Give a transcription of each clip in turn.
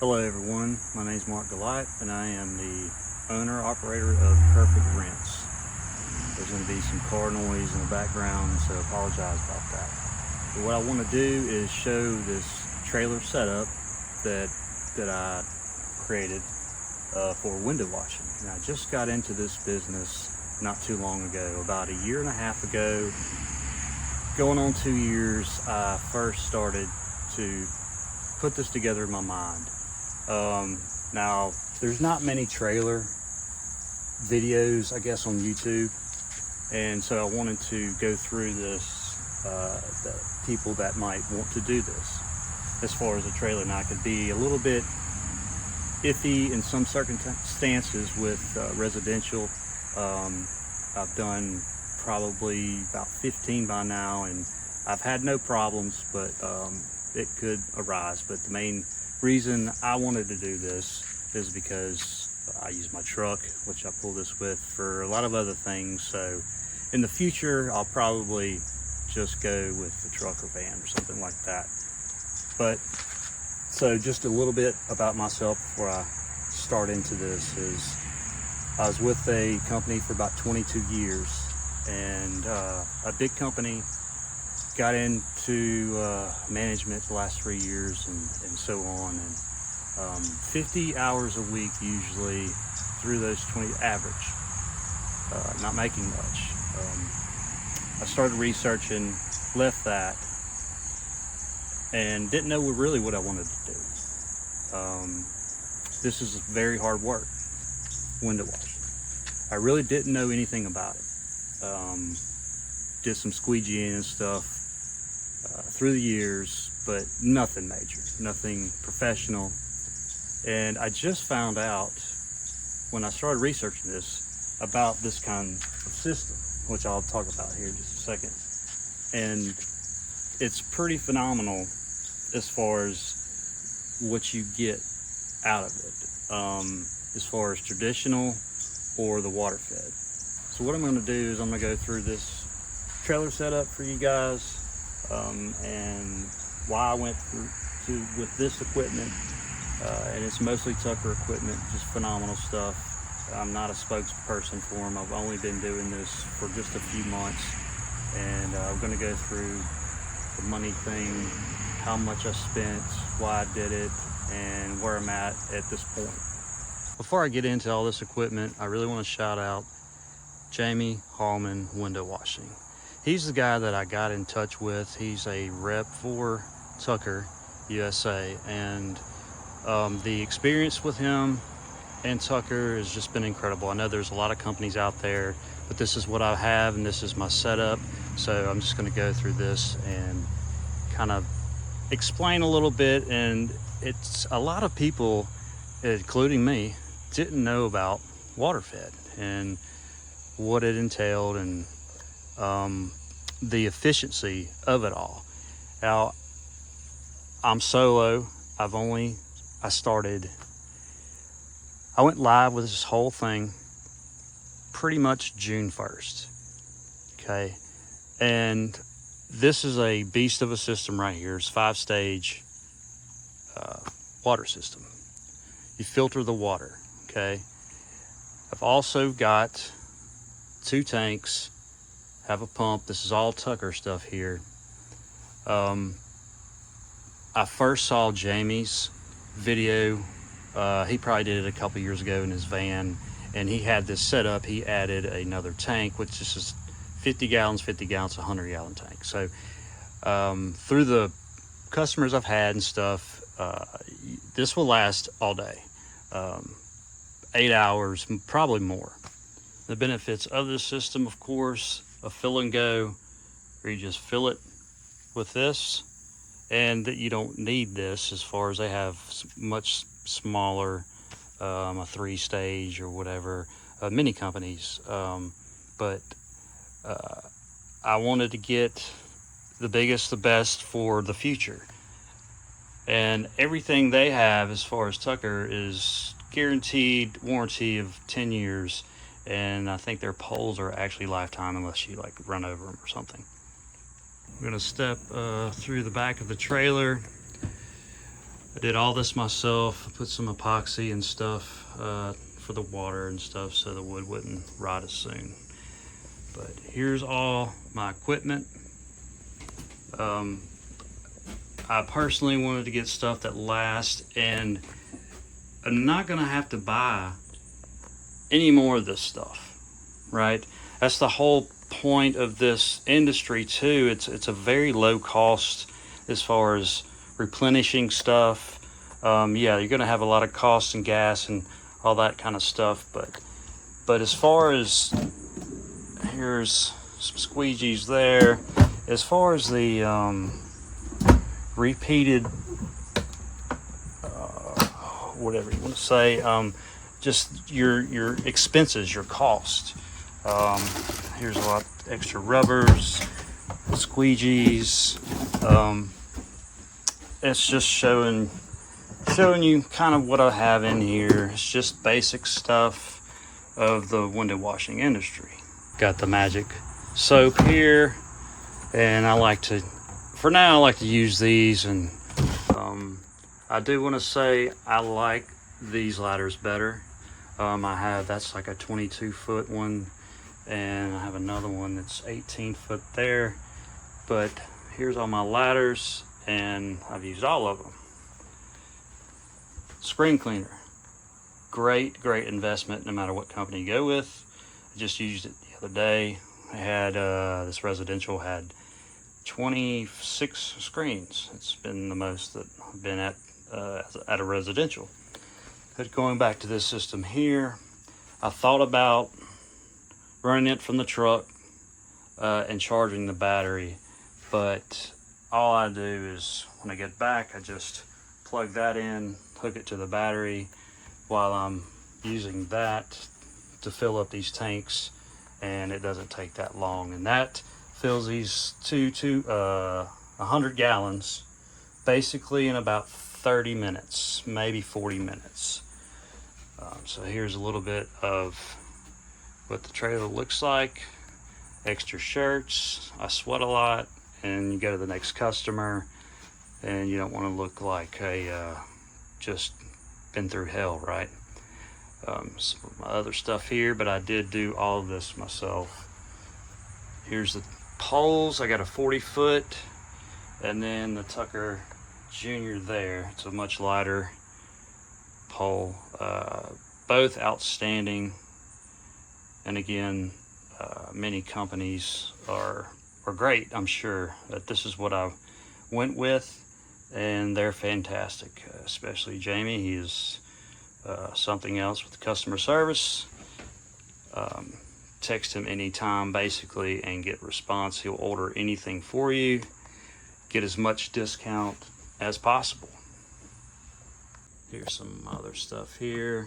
Hello everyone, my name is Mark Goliath and I am the owner-operator of Perfect Rents. There's going to be some car noise in the background, so apologize about that. But what I want to do is show this trailer setup that I created for window washing. And I just got into this business not too long ago, about a year and a half ago, going on 2 years. I first started to put this together in my mind. Now there's not many trailer videos, I guess, on YouTube, and so I wanted to go through this, the people that might want to do this as far as a trailer. Now, I could be a little bit iffy in some circumstances with residential. I've done probably about 15 by now, and I've had no problems, but it could arise. But the main reason I wanted to do this is because I use my truck, which I pull this with, for a lot of other things. So in the future, I'll probably just go with the truck or van or something like that. But so just a little bit about myself before I start into this is I was with a company for about 22 years, and a big company. Got into management the last 3 years and so on, and 50 hours a week usually through those 20 average, not making much. I started researching, left that, and didn't know really what I wanted to do. This is very hard work, window washing. I really didn't know anything about it. Did some squeegeeing and stuff through the years, but nothing major, nothing professional. And I just found out when I started researching this about this kind of system, which I'll talk about here in just a second. And it's pretty phenomenal as far as what you get out of it, as far as traditional or the water fed. So what I'm going to do is I'm going to go through this trailer setup for you guys, and why I went with this equipment, and it's mostly Tucker equipment, just phenomenal stuff. I'm not a spokesperson for them. I've only been doing this for just a few months, and I'm going to go through the money thing, how much I spent, why I did it, and where I'm at this point. Before I get into all this equipment, I really want to shout out Jamie Hallman Window Washing. He's the guy that I got in touch with. He's a rep for Tucker USA, and the experience with him and Tucker has just been incredible. I know there's a lot of companies out there, but this is what I have and this is my setup. So I'm just going to go through this and kind of explain a little bit. And it's a lot of people, including me, didn't know about water fed and what it entailed, and the efficiency of it all. Now, I'm solo. I went live with this whole thing pretty much June 1st. Okay. And this is a beast of a system right here. It's 5-stage water system. You filter the water. Okay. I've also got 2 tanks, have a pump. This is all Tucker stuff here. I first saw Jamie's video. He probably did it a couple years ago in his van, and he had this set up. He added another tank, which is 50 gallons, 100-gallon tank. So through the customers I've had and stuff, this will last all day, 8 hours, probably more. The benefits of this system, of course, a fill and go, where you just fill it with this, and that you don't need this, as far as they have much smaller, a 3-stage or whatever, many companies. But I wanted to get the biggest, the best for the future. And everything they have as far as Tucker is guaranteed warranty of 10 years. And I think their poles are actually lifetime unless you like run over them or something. I'm gonna step through the back of the trailer. I did all this myself. I put some epoxy and stuff for the water and stuff so the wood wouldn't rot as soon. But here's all my equipment. I personally wanted to get stuff that lasts, and I'm not gonna have to buy any more of this stuff, right? That's the whole point of this industry too. It's a very low cost as far as replenishing stuff. Yeah, you're gonna have a lot of costs and gas and all that kind of stuff, but as far as, here's some squeegees there. As far as the repeated whatever you want to say, just your expenses, your cost. Here's a lot extra rubbers, squeegees. It's just showing you kind of what I have in here. It's just basic stuff of the window washing industry. Got the magic soap here, and I like to use these, and I do want to say I like these ladders better. That's like a 22-foot one, and I have another one that's 18 foot there. But here's all my ladders, and I've used all of them. Screen cleaner, great investment no matter what company you go with. I just used it the other day. I had this residential had 26 screens. It's been the most that I've been at a residential. But going back to this system here, I thought about running it from the truck and charging the battery, but all I do is when I get back, I just plug that in, hook it to the battery while I'm using that to fill up these tanks, and it doesn't take that long. And that fills these 100 gallons basically in about 30 minutes, maybe 40 minutes. So here's a little bit of what the trailer looks like. Extra shirts. I sweat a lot, and you go to the next customer and you don't want to look like a just been through hell, right? Some of my other stuff here, but I did do all of this myself. Here's the poles. I got a 40-foot, and then the Tucker Junior there. It's a much lighter pole. Both outstanding, and again, many companies are great. I'm sure that this is what I went with, and they're fantastic. Especially Jamie. He is something else with customer service. Text him anytime basically and get response. He'll order anything for you, get as much discount as possible. Here's some other stuff here.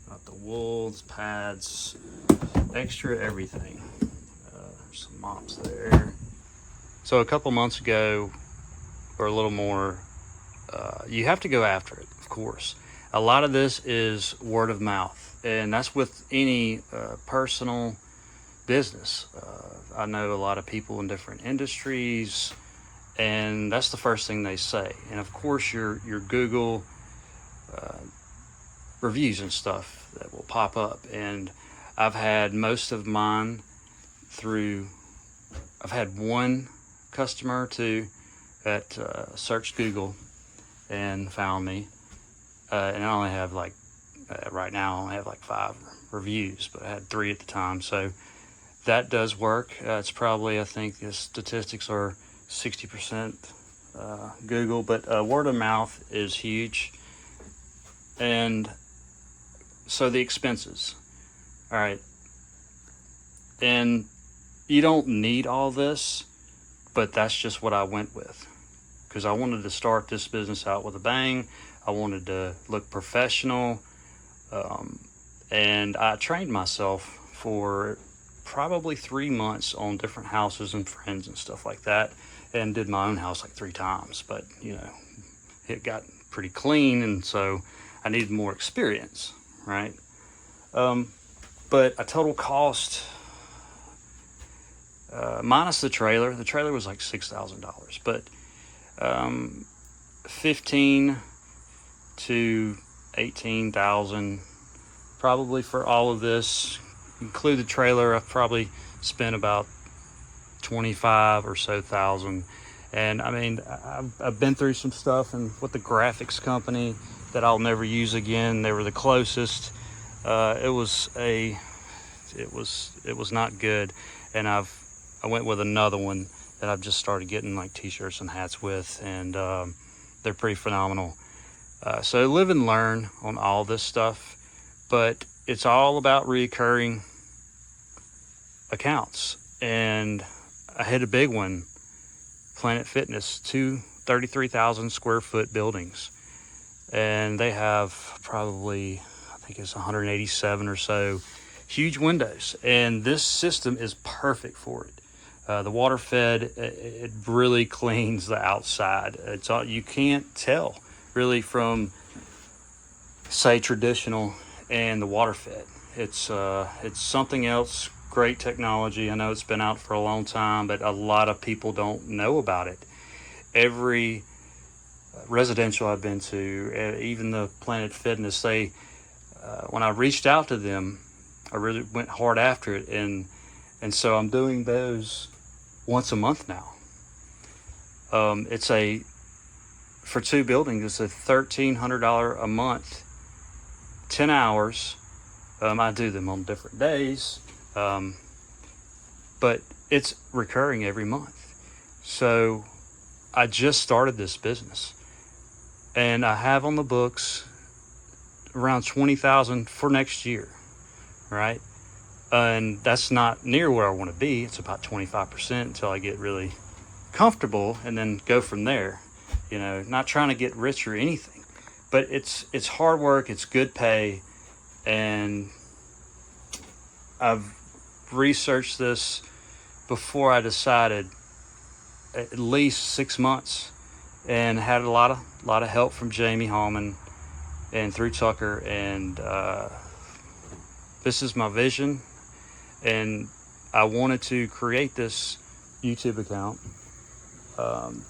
Got the wools, pads, extra everything. There's some mops there. So a couple months ago, or a little more, you have to go after it, of course. A lot of this is word of mouth, and that's with any personal business. I know a lot of people in different industries, and that's the first thing they say. And of course, your Google reviews and stuff that will pop up. And I've had most of mine through, I've had one customer or two that searched Google and found me. And I only have like, right now I only have like 5 reviews, but I had 3 at the time. So that does work. It's probably, I think the statistics are 60% Google, but word of mouth is huge. And so the expenses, all right, and you don't need all this, but that's just what I went with, because I wanted to start this business out with a bang. I wanted to look professional, and I trained myself for probably 3 months on different houses and friends and stuff like that, and did my own house like 3 times, but you know, it got pretty clean, and so I needed more experience, right? But a total cost, minus the trailer was like $6,000, but 15 to 18,000 probably for all of this. Include the trailer, I've probably spent about 25 or so thousand. And I mean, I've been through some stuff and with the graphics company that I'll never use again. They were the closest. It was not good. And I went with another one that I've just started getting like t-shirts and hats with, and they're pretty phenomenal. So live and learn on all this stuff, but it's all about recurring accounts. And I had a big one, Planet Fitness, 33,000 square foot buildings. And they have probably, I think it's 187 or so huge windows. And this system is perfect for it. The water fed, it really cleans the outside. It's all, you can't tell really from, say, traditional and the water fed. It's something else. Great technology. I know it's been out for a long time, but a lot of people don't know about it. Every residential I've been to, even the Planet Fitness, they when I reached out to them, I really went hard after it, and so I'm doing those once a month now. It's for 2 buildings, it's a $1,300 a month, 10 hours. I do them on different days, but it's recurring every month. So I just started this business, and I have on the books around 20,000 for next year, right? And that's not near where I want to be. It's about 25% until I get really comfortable, and then go from there. You know, not trying to get rich or anything, but it's hard work. It's good pay, and I've researched this before I decided, at least 6 months, and had a lot of help from Jamie Hallman and through Tucker, and this is my vision, and I wanted to create this YouTube account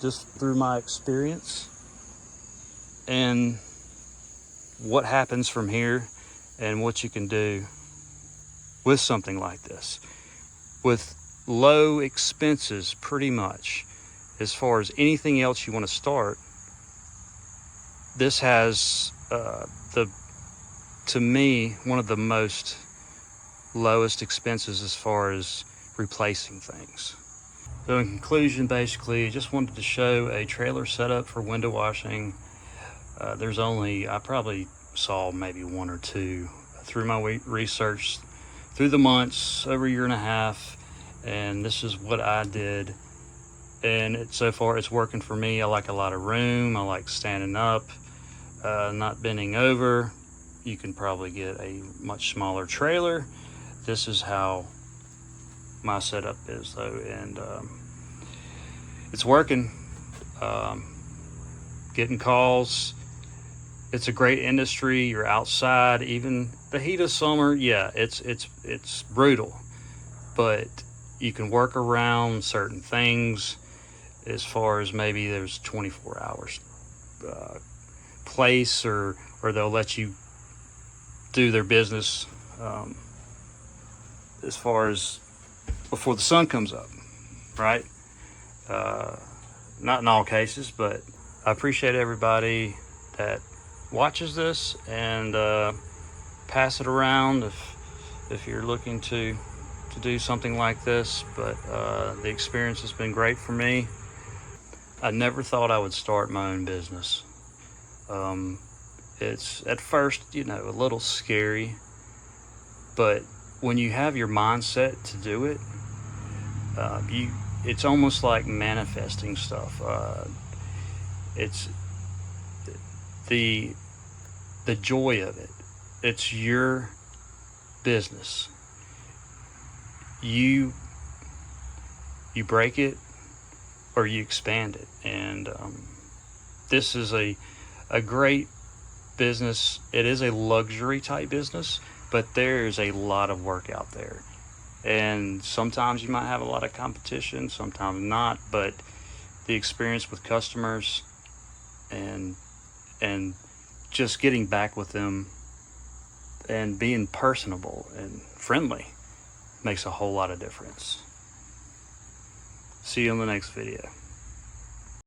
just through my experience and what happens from here, and what you can do with something like this with low expenses, pretty much. As far as anything else you want to start, this has to me, one of the most lowest expenses as far as replacing things. So in conclusion, basically, I just wanted to show a trailer setup for window washing. I probably saw maybe 1 or 2 through my research through the months, over a year and a half, and this is what I did. And so far it's working for me. I like a lot of room. I like standing up, not bending over. You can probably get a much smaller trailer. This is how my setup is, though, and it's working. Getting calls. It's a great industry. You're outside, even the heat of summer. Yeah, it's brutal, but you can work around certain things. As far as maybe there's 24 hours place, or they'll let you do their business as far as before the sun comes up, right? Not in all cases, but I appreciate everybody that watches this, and pass it around if you're looking to do something like this. But the experience has been great for me. I never thought I would start my own business. It's at first, a little scary, but when you have your mindset to do it, it's almost like manifesting stuff. It's the joy of it. It's your business. You break it or you expand it, and this is a great business. It is a luxury type business, but there's a lot of work out there, and sometimes you might have a lot of competition, sometimes not, but the experience with customers and just getting back with them and being personable and friendly makes a whole lot of difference. See you in the next video.